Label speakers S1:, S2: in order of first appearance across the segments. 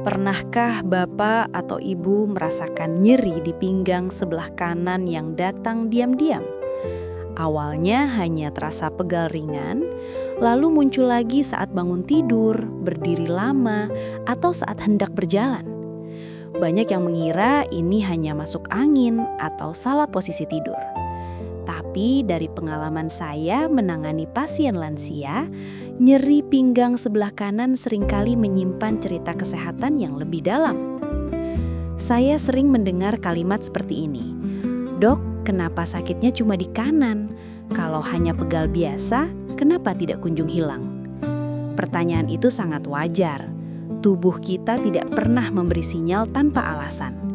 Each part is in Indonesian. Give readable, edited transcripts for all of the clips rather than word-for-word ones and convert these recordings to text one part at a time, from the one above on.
S1: Pernahkah Bapak atau Ibu merasakan nyeri di pinggang sebelah kanan yang datang diam-diam? Awalnya hanya terasa pegal ringan, lalu muncul lagi saat bangun tidur, berdiri lama, atau saat hendak berjalan. Banyak yang mengira ini hanya masuk angin atau salah posisi tidur. Tapi dari pengalaman saya menangani pasien lansia, nyeri pinggang sebelah kanan seringkali menyimpan cerita kesehatan yang lebih dalam. Saya sering mendengar kalimat seperti ini, "Dok, kenapa sakitnya cuma di kanan? Kalau hanya pegal biasa, kenapa tidak kunjung hilang?" Pertanyaan itu sangat wajar. Tubuh kita tidak pernah memberi sinyal tanpa alasan.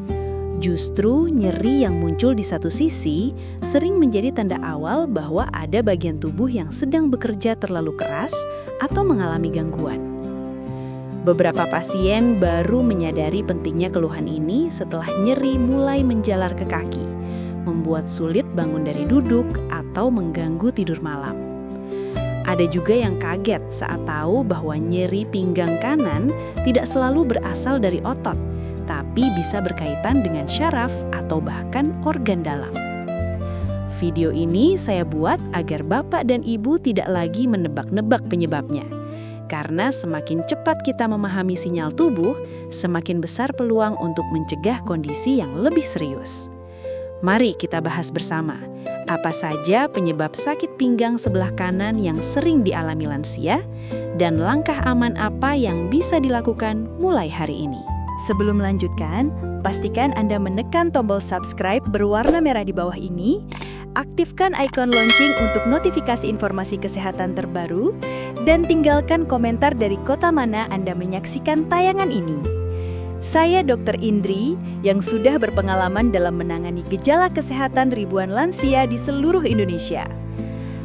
S1: Justru nyeri yang muncul di satu sisi sering menjadi tanda awal bahwa ada bagian tubuh yang sedang bekerja terlalu keras atau mengalami gangguan. Beberapa pasien baru menyadari pentingnya keluhan ini setelah nyeri mulai menjalar ke kaki, membuat sulit bangun dari duduk atau mengganggu tidur malam. Ada juga yang kaget saat tahu bahwa nyeri pinggang kanan tidak selalu berasal dari otot, tapi bisa berkaitan dengan syaraf atau bahkan organ dalam. Video ini saya buat agar Bapak dan Ibu tidak lagi menebak-nebak penyebabnya. Karena semakin cepat kita memahami sinyal tubuh, semakin besar peluang untuk mencegah kondisi yang lebih serius. Mari kita bahas bersama, apa saja penyebab sakit pinggang sebelah kanan yang sering dialami lansia, dan langkah aman apa yang bisa dilakukan mulai hari ini.
S2: Sebelum melanjutkan, pastikan Anda menekan tombol subscribe berwarna merah di bawah ini, aktifkan ikon lonceng untuk notifikasi informasi kesehatan terbaru, dan tinggalkan komentar dari kota mana Anda menyaksikan tayangan ini. Saya Dr. Indri yang sudah berpengalaman dalam menangani gejala kesehatan ribuan lansia di seluruh Indonesia.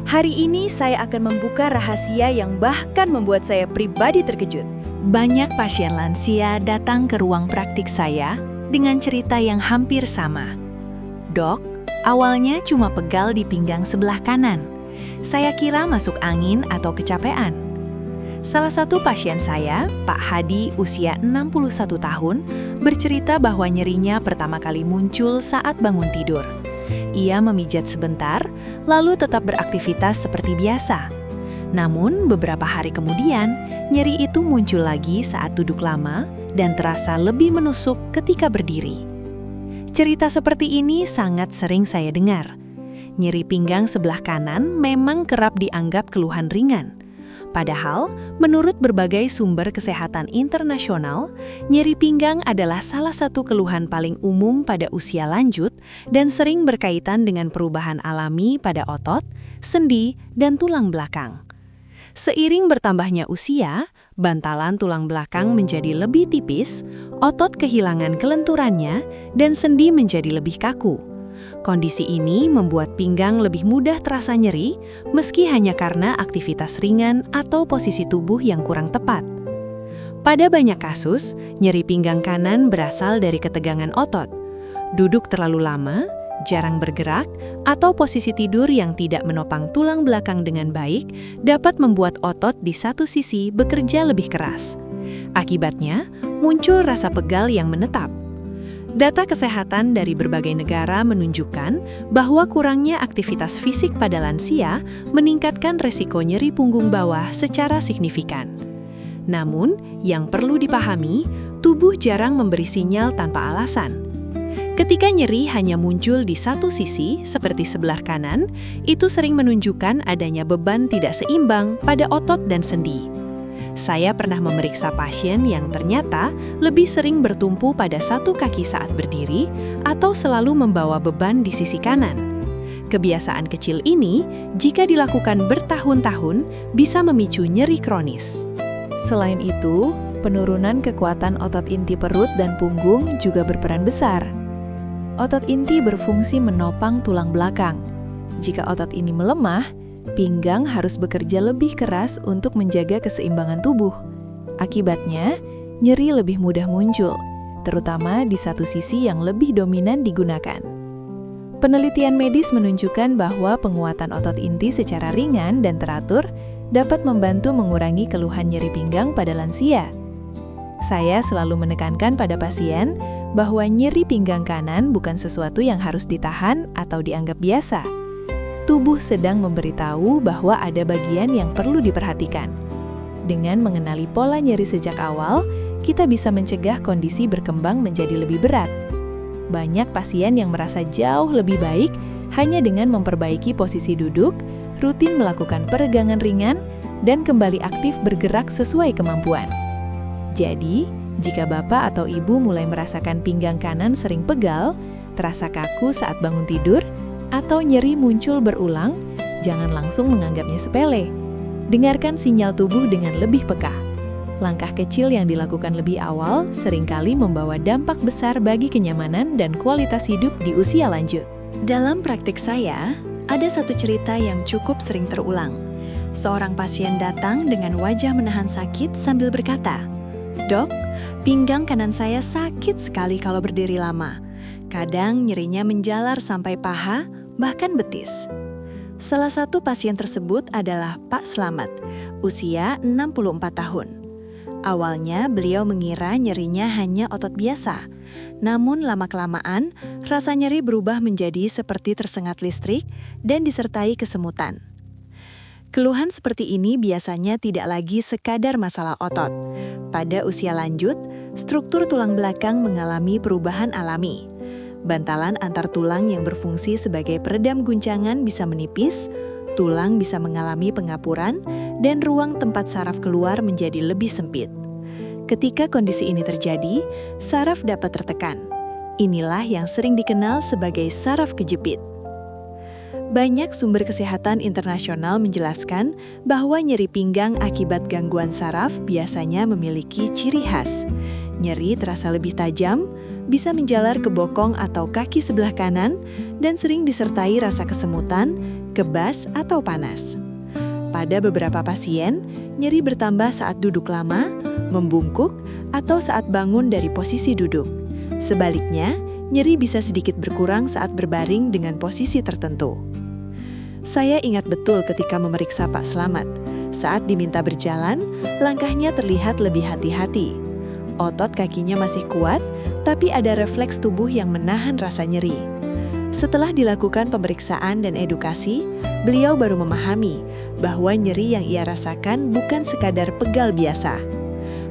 S2: Hari ini saya akan membuka rahasia yang bahkan membuat saya pribadi terkejut. Banyak pasien lansia datang ke ruang praktik saya dengan cerita yang hampir sama. "Dok, awalnya cuma pegal di pinggang sebelah kanan. Saya kira masuk angin atau kecapean." Salah satu pasien saya, Pak Hadi, usia 61 tahun, bercerita bahwa nyerinya pertama kali muncul saat bangun tidur. Ia memijat sebentar, lalu tetap beraktivitas seperti biasa. Namun, beberapa hari kemudian, nyeri itu muncul lagi saat duduk lama dan terasa lebih menusuk ketika berdiri. Cerita seperti ini sangat sering saya dengar. Nyeri pinggang sebelah kanan memang kerap dianggap keluhan ringan. Padahal, menurut berbagai sumber kesehatan internasional, nyeri pinggang adalah salah satu keluhan paling umum pada usia lanjut dan sering berkaitan dengan perubahan alami pada otot, sendi, dan tulang belakang. Seiring bertambahnya usia, bantalan tulang belakang menjadi lebih tipis, otot kehilangan kelenturannya, dan sendi menjadi lebih kaku. Kondisi ini membuat pinggang lebih mudah terasa nyeri, meski hanya karena aktivitas ringan atau posisi tubuh yang kurang tepat. Pada banyak kasus, nyeri pinggang kanan berasal dari ketegangan otot, duduk terlalu lama, jarang bergerak, atau posisi tidur yang tidak menopang tulang belakang dengan baik dapat membuat otot di satu sisi bekerja lebih keras. Akibatnya, muncul rasa pegal yang menetap. Data kesehatan dari berbagai negara menunjukkan bahwa kurangnya aktivitas fisik pada lansia meningkatkan resiko nyeri punggung bawah secara signifikan. Namun, yang perlu dipahami, tubuh jarang memberi sinyal tanpa alasan. Ketika nyeri hanya muncul di satu sisi, seperti sebelah kanan, itu sering menunjukkan adanya beban tidak seimbang pada otot dan sendi. Saya pernah memeriksa pasien yang ternyata lebih sering bertumpu pada satu kaki saat berdiri atau selalu membawa beban di sisi kanan. Kebiasaan kecil ini, jika dilakukan bertahun-tahun, bisa memicu nyeri kronis.
S3: Selain itu, penurunan kekuatan otot inti perut dan punggung juga berperan besar. Otot inti berfungsi menopang tulang belakang. Jika otot ini melemah, pinggang harus bekerja lebih keras untuk menjaga keseimbangan tubuh. Akibatnya, nyeri lebih mudah muncul, terutama di satu sisi yang lebih dominan digunakan. Penelitian medis menunjukkan bahwa penguatan otot inti secara ringan dan teratur dapat membantu mengurangi keluhan nyeri pinggang pada lansia. Saya selalu menekankan pada pasien bahwa nyeri pinggang kanan bukan sesuatu yang harus ditahan atau dianggap biasa. Tubuh sedang memberitahu bahwa ada bagian yang perlu diperhatikan. Dengan mengenali pola nyeri sejak awal, kita bisa mencegah kondisi berkembang menjadi lebih berat. Banyak pasien yang merasa jauh lebih baik hanya dengan memperbaiki posisi duduk, rutin melakukan peregangan ringan, dan kembali aktif bergerak sesuai kemampuan. Jadi, jika Bapak atau Ibu mulai merasakan pinggang kanan sering pegal, terasa kaku saat bangun tidur, atau nyeri muncul berulang, jangan langsung menganggapnya sepele. Dengarkan sinyal tubuh dengan lebih peka. Langkah kecil yang dilakukan lebih awal seringkali membawa dampak besar bagi kenyamanan dan kualitas hidup di usia lanjut.
S2: Dalam praktik saya, ada satu cerita yang cukup sering terulang. Seorang pasien datang dengan wajah menahan sakit sambil berkata, "Dok, pinggang kanan saya sakit sekali kalau berdiri lama. Kadang nyerinya menjalar sampai paha, bahkan betis." Salah satu pasien tersebut adalah Pak Slamet, usia 64 tahun. Awalnya beliau mengira nyerinya hanya otot biasa. Namun lama-kelamaan, rasa nyeri berubah menjadi seperti tersengat listrik dan disertai kesemutan. Keluhan seperti ini biasanya tidak lagi sekadar masalah otot. Pada usia lanjut, struktur tulang belakang mengalami perubahan alami. Bantalan antar tulang yang berfungsi sebagai peredam guncangan bisa menipis, tulang bisa mengalami pengapuran, dan ruang tempat saraf keluar menjadi lebih sempit. Ketika kondisi ini terjadi, saraf dapat tertekan. Inilah yang sering dikenal sebagai saraf kejepit. Banyak sumber kesehatan internasional menjelaskan bahwa nyeri pinggang akibat gangguan saraf biasanya memiliki ciri khas. Nyeri terasa lebih tajam, bisa menjalar ke bokong atau kaki sebelah kanan, dan sering disertai rasa kesemutan, kebas, atau panas. Pada beberapa pasien, nyeri bertambah saat duduk lama, membungkuk, atau saat bangun dari posisi duduk. Sebaliknya, nyeri bisa sedikit berkurang saat berbaring dengan posisi tertentu. Saya ingat betul ketika memeriksa Pak Slamet. Saat diminta berjalan, langkahnya terlihat lebih hati-hati. Otot kakinya masih kuat, tapi ada refleks tubuh yang menahan rasa nyeri. Setelah dilakukan pemeriksaan dan edukasi, beliau baru memahami bahwa nyeri yang ia rasakan bukan sekadar pegal biasa.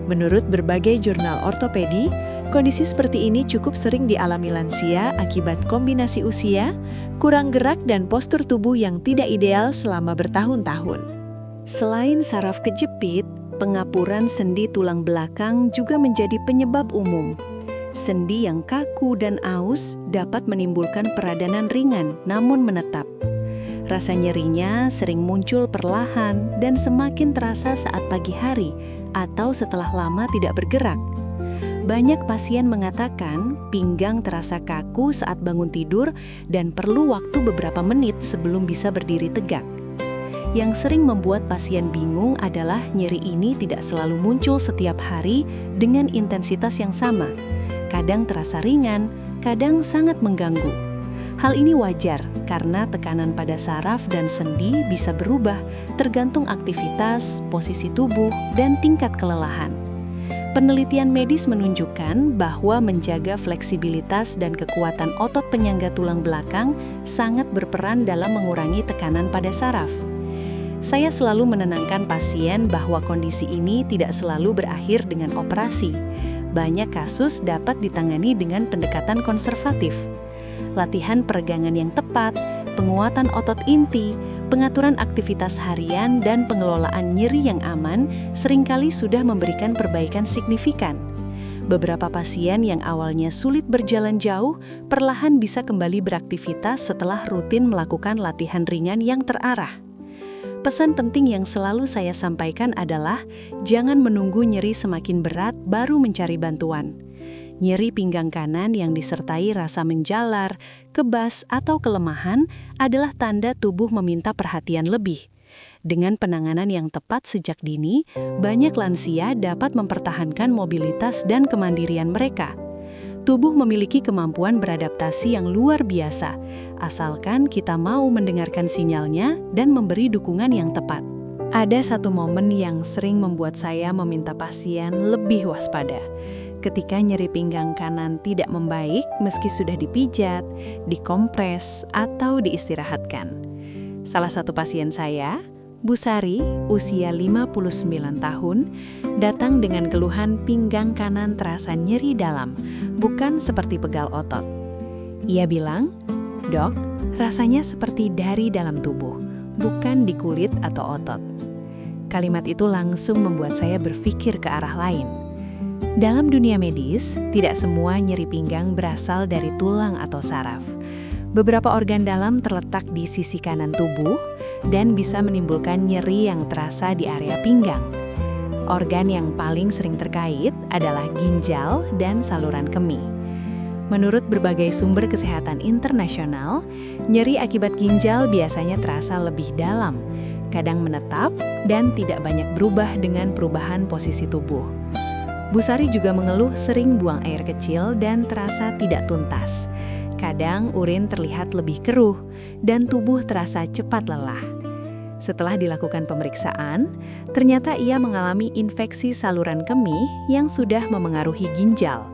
S2: Menurut berbagai jurnal ortopedi, kondisi seperti ini cukup sering dialami lansia akibat kombinasi usia, kurang gerak, dan postur tubuh yang tidak ideal selama bertahun-tahun.
S1: Selain saraf kejepit, pengapuran sendi tulang belakang juga menjadi penyebab umum. Sendi yang kaku dan aus dapat menimbulkan peradanan ringan namun menetap. Rasa nyerinya sering muncul perlahan dan semakin terasa saat pagi hari atau setelah lama tidak bergerak. Banyak pasien mengatakan pinggang terasa kaku saat bangun tidur dan perlu waktu beberapa menit sebelum bisa berdiri tegak. Yang sering membuat pasien bingung adalah nyeri ini tidak selalu muncul setiap hari dengan intensitas yang sama. Kadang terasa ringan, kadang sangat mengganggu. Hal ini wajar karena tekanan pada saraf dan sendi bisa berubah tergantung aktivitas, posisi tubuh, dan tingkat kelelahan. Penelitian medis menunjukkan bahwa menjaga fleksibilitas dan kekuatan otot penyangga tulang belakang sangat berperan dalam mengurangi tekanan pada saraf. Saya selalu menenangkan pasien bahwa kondisi ini tidak selalu berakhir dengan operasi. Banyak kasus dapat ditangani dengan pendekatan konservatif. Latihan peregangan yang tepat, penguatan otot inti, pengaturan aktivitas harian, dan pengelolaan nyeri yang aman seringkali sudah memberikan perbaikan signifikan. Beberapa pasien yang awalnya sulit berjalan jauh, perlahan bisa kembali beraktivitas setelah rutin melakukan latihan ringan yang terarah. Pesan penting yang selalu saya sampaikan adalah jangan menunggu nyeri semakin berat baru mencari bantuan. Nyeri pinggang kanan yang disertai rasa menjalar, kebas, atau kelemahan adalah tanda tubuh meminta perhatian lebih. Dengan penanganan yang tepat sejak dini, banyak lansia dapat mempertahankan mobilitas dan kemandirian mereka. Tubuh memiliki kemampuan beradaptasi yang luar biasa, asalkan kita mau mendengarkan sinyalnya dan memberi dukungan yang tepat. Ada satu momen yang sering membuat saya meminta pasien lebih waspada. Ketika nyeri pinggang kanan tidak membaik meski sudah dipijat, dikompres, atau diistirahatkan. Salah satu pasien saya, Bu Sari, usia 59 tahun, datang dengan keluhan pinggang kanan terasa nyeri dalam, bukan seperti pegal otot. Ia bilang, "Dok, rasanya seperti dari dalam tubuh, bukan di kulit atau otot." Kalimat itu langsung membuat saya berpikir ke arah lain. Dalam dunia medis, tidak semua nyeri pinggang berasal dari tulang atau saraf. Beberapa organ dalam terletak di sisi kanan tubuh dan bisa menimbulkan nyeri yang terasa di area pinggang. Organ yang paling sering terkait adalah ginjal dan saluran kemih. Menurut berbagai sumber kesehatan internasional, nyeri akibat ginjal biasanya terasa lebih dalam, kadang menetap, dan tidak banyak berubah dengan perubahan posisi tubuh. Bu Sari juga mengeluh sering buang air kecil dan terasa tidak tuntas. Kadang urin terlihat lebih keruh dan tubuh terasa cepat lelah. Setelah dilakukan pemeriksaan, ternyata ia mengalami infeksi saluran kemih yang sudah memengaruhi ginjal.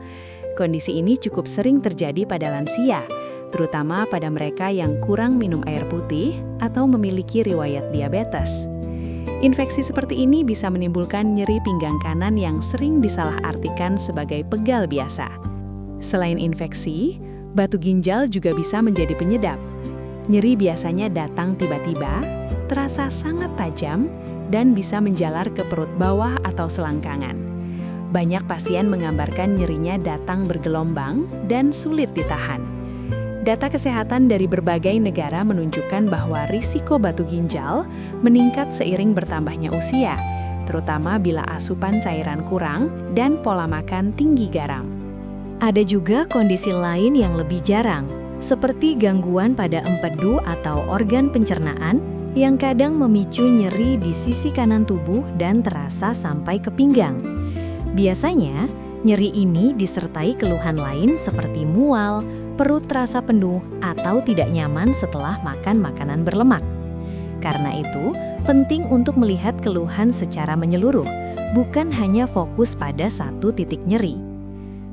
S1: Kondisi ini cukup sering terjadi pada lansia, terutama pada mereka yang kurang minum air putih atau memiliki riwayat diabetes. Infeksi seperti ini bisa menimbulkan nyeri pinggang kanan yang sering disalahartikan sebagai pegal biasa. Selain infeksi, batu ginjal juga bisa menjadi penyebab. Nyeri biasanya datang tiba-tiba, terasa sangat tajam, dan bisa menjalar ke perut bawah atau selangkangan. Banyak pasien menggambarkan nyerinya datang bergelombang dan sulit ditahan. Data kesehatan dari berbagai negara menunjukkan bahwa risiko batu ginjal meningkat seiring bertambahnya usia, terutama bila asupan cairan kurang dan pola makan tinggi garam.
S2: Ada juga kondisi lain yang lebih jarang, seperti gangguan pada empedu atau organ pencernaan yang kadang memicu nyeri di sisi kanan tubuh dan terasa sampai ke pinggang. Biasanya, nyeri ini disertai keluhan lain seperti mual, perut terasa penuh, atau tidak nyaman setelah makan makanan berlemak. Karena itu, penting untuk melihat keluhan secara menyeluruh, bukan hanya fokus pada satu titik nyeri.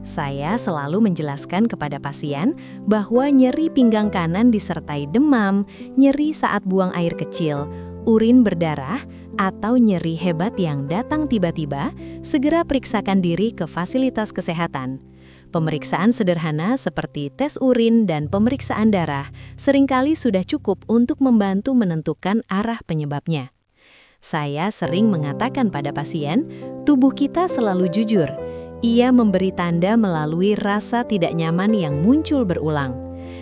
S2: Saya selalu menjelaskan kepada pasien bahwa nyeri pinggang kanan disertai demam, nyeri saat buang air kecil, urin berdarah, atau nyeri hebat yang datang tiba-tiba, segera periksakan diri ke fasilitas kesehatan. Pemeriksaan sederhana seperti tes urin dan pemeriksaan darah seringkali sudah cukup untuk membantu menentukan arah penyebabnya. Saya sering mengatakan pada pasien, tubuh kita selalu jujur. Ia memberi tanda melalui rasa tidak nyaman yang muncul berulang.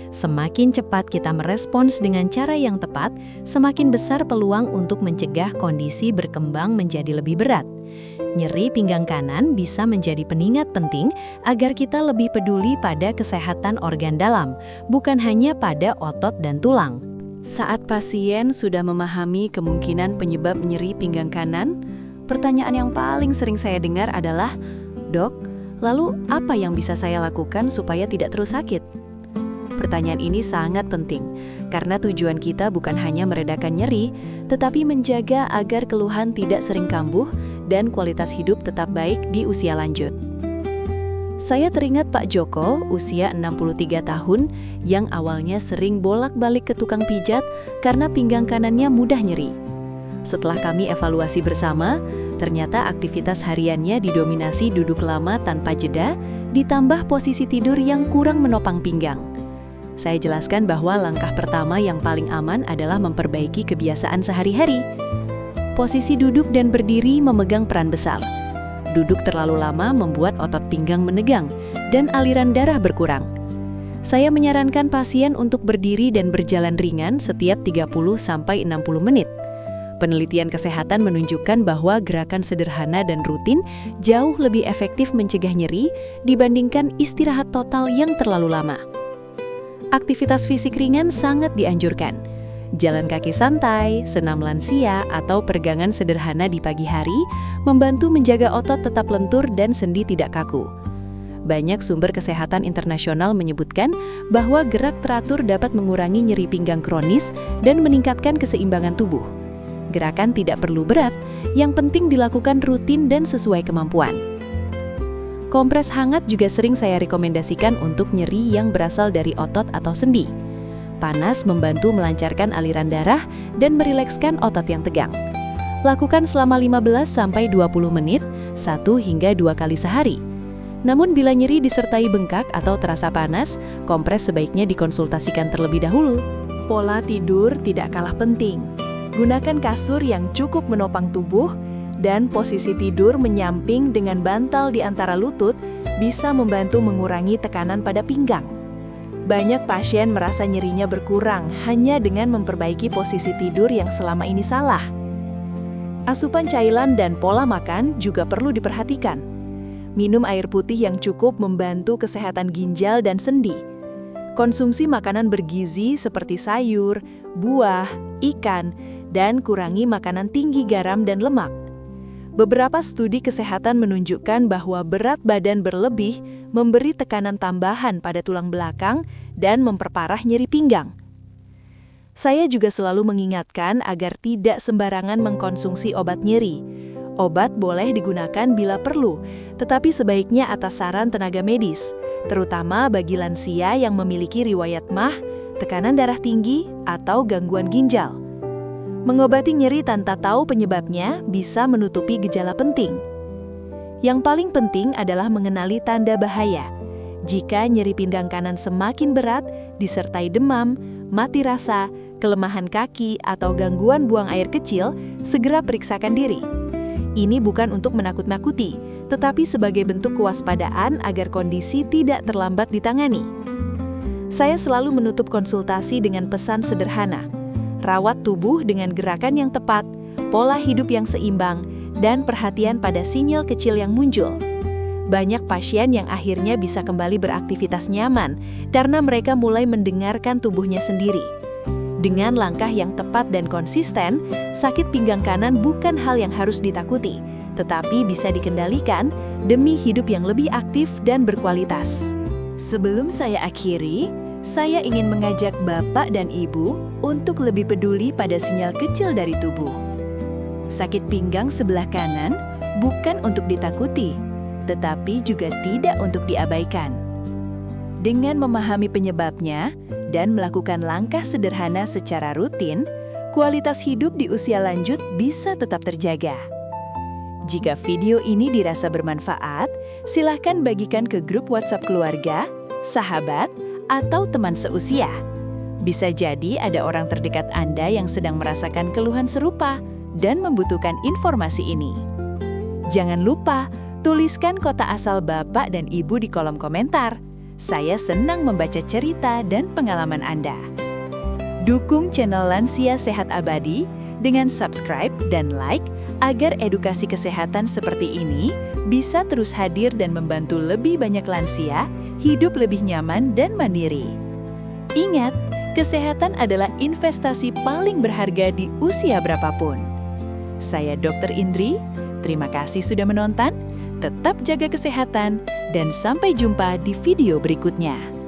S2: Semakin cepat kita merespons dengan cara yang tepat, semakin besar peluang untuk mencegah kondisi berkembang menjadi lebih berat. Nyeri pinggang kanan bisa menjadi pengingat penting agar kita lebih peduli pada kesehatan organ dalam, bukan hanya pada otot dan tulang.
S1: Saat pasien sudah memahami kemungkinan penyebab nyeri pinggang kanan, pertanyaan yang paling sering saya dengar adalah, "Dok, lalu apa yang bisa saya lakukan supaya tidak terus sakit?" Pertanyaan ini sangat penting, karena tujuan kita bukan hanya meredakan nyeri, tetapi menjaga agar keluhan tidak sering kambuh dan kualitas hidup tetap baik di usia lanjut. Saya teringat Pak Joko, usia 63 tahun, yang awalnya sering bolak-balik ke tukang pijat karena pinggang kanannya mudah nyeri. Setelah kami evaluasi bersama, ternyata aktivitas hariannya didominasi duduk lama tanpa jeda, ditambah posisi tidur yang kurang menopang pinggang. Saya jelaskan bahwa langkah pertama yang paling aman adalah memperbaiki kebiasaan sehari-hari. Posisi duduk dan berdiri memegang peran besar. Duduk terlalu lama membuat otot pinggang menegang dan aliran darah berkurang. Saya menyarankan pasien untuk berdiri dan berjalan ringan setiap 30-60 menit. Penelitian kesehatan menunjukkan bahwa gerakan sederhana dan rutin jauh lebih efektif mencegah nyeri dibandingkan istirahat total yang terlalu lama. Aktivitas fisik ringan sangat dianjurkan. Jalan kaki santai, senam lansia, atau peregangan sederhana di pagi hari membantu menjaga otot tetap lentur dan sendi tidak kaku. Banyak sumber kesehatan internasional menyebutkan bahwa gerak teratur dapat mengurangi nyeri pinggang kronis dan meningkatkan keseimbangan tubuh. Gerakan tidak perlu berat, yang penting dilakukan rutin dan sesuai kemampuan. Kompres hangat juga sering saya rekomendasikan untuk nyeri yang berasal dari otot atau sendi. Panas membantu melancarkan aliran darah dan merilekskan otot yang tegang. Lakukan selama 15-20 menit, 1 hingga 2 kali sehari. Namun bila nyeri disertai bengkak atau terasa panas, kompres sebaiknya dikonsultasikan terlebih dahulu.
S2: Pola tidur tidak kalah penting. Gunakan kasur yang cukup menopang tubuh dan posisi tidur menyamping dengan bantal di antara lutut bisa membantu mengurangi tekanan pada pinggang. Banyak pasien merasa nyerinya berkurang hanya dengan memperbaiki posisi tidur yang selama ini salah. Asupan cairan dan pola makan juga perlu diperhatikan. Minum air putih yang cukup membantu kesehatan ginjal dan sendi. Konsumsi makanan bergizi seperti sayur, buah, ikan, dan kurangi makanan tinggi garam dan lemak. Beberapa studi kesehatan menunjukkan bahwa berat badan berlebih memberi tekanan tambahan pada tulang belakang dan memperparah nyeri pinggang. Saya juga selalu mengingatkan agar tidak sembarangan mengkonsumsi obat nyeri. Obat boleh digunakan bila perlu, tetapi sebaiknya atas saran tenaga medis, terutama bagi lansia yang memiliki riwayat MAH, tekanan darah tinggi, atau gangguan ginjal. Mengobati nyeri tanpa tahu penyebabnya bisa menutupi gejala penting. Yang paling penting adalah mengenali tanda bahaya. Jika nyeri pinggang kanan semakin berat, disertai demam, mati rasa, kelemahan kaki, atau gangguan buang air kecil, segera periksakan diri. Ini bukan untuk menakut-nakuti, tetapi sebagai bentuk kewaspadaan agar kondisi tidak terlambat ditangani. Saya selalu menutup konsultasi dengan pesan sederhana. Rawat tubuh dengan gerakan yang tepat, pola hidup yang seimbang, dan perhatian pada sinyal kecil yang muncul. Banyak pasien yang akhirnya bisa kembali beraktivitas nyaman karena mereka mulai mendengarkan tubuhnya sendiri. Dengan langkah yang tepat dan konsisten, sakit pinggang kanan bukan hal yang harus ditakuti, tetapi bisa dikendalikan demi hidup yang lebih aktif dan berkualitas. Sebelum saya akhiri, saya ingin mengajak Bapak dan Ibu untuk lebih peduli pada sinyal kecil dari tubuh. Sakit pinggang sebelah kanan bukan untuk ditakuti, tetapi juga tidak untuk diabaikan. Dengan memahami penyebabnya dan melakukan langkah sederhana secara rutin, kualitas hidup di usia lanjut bisa tetap terjaga. Jika video ini dirasa bermanfaat, silakan bagikan ke grup WhatsApp keluarga, sahabat, atau teman seusia. Bisa jadi ada orang terdekat Anda yang sedang merasakan keluhan serupa dan membutuhkan informasi ini. Jangan lupa, tuliskan kota asal Bapak dan Ibu di kolom komentar. Saya senang membaca cerita dan pengalaman Anda. Dukung channel Lansia Sehat Abadi dengan subscribe dan like agar edukasi kesehatan seperti ini bisa terus hadir dan membantu lebih banyak lansia hidup lebih nyaman dan mandiri. Ingat, kesehatan adalah investasi paling berharga di usia berapapun. Saya Dr. Indri, terima kasih sudah menonton, tetap jaga kesehatan, dan sampai jumpa di video berikutnya.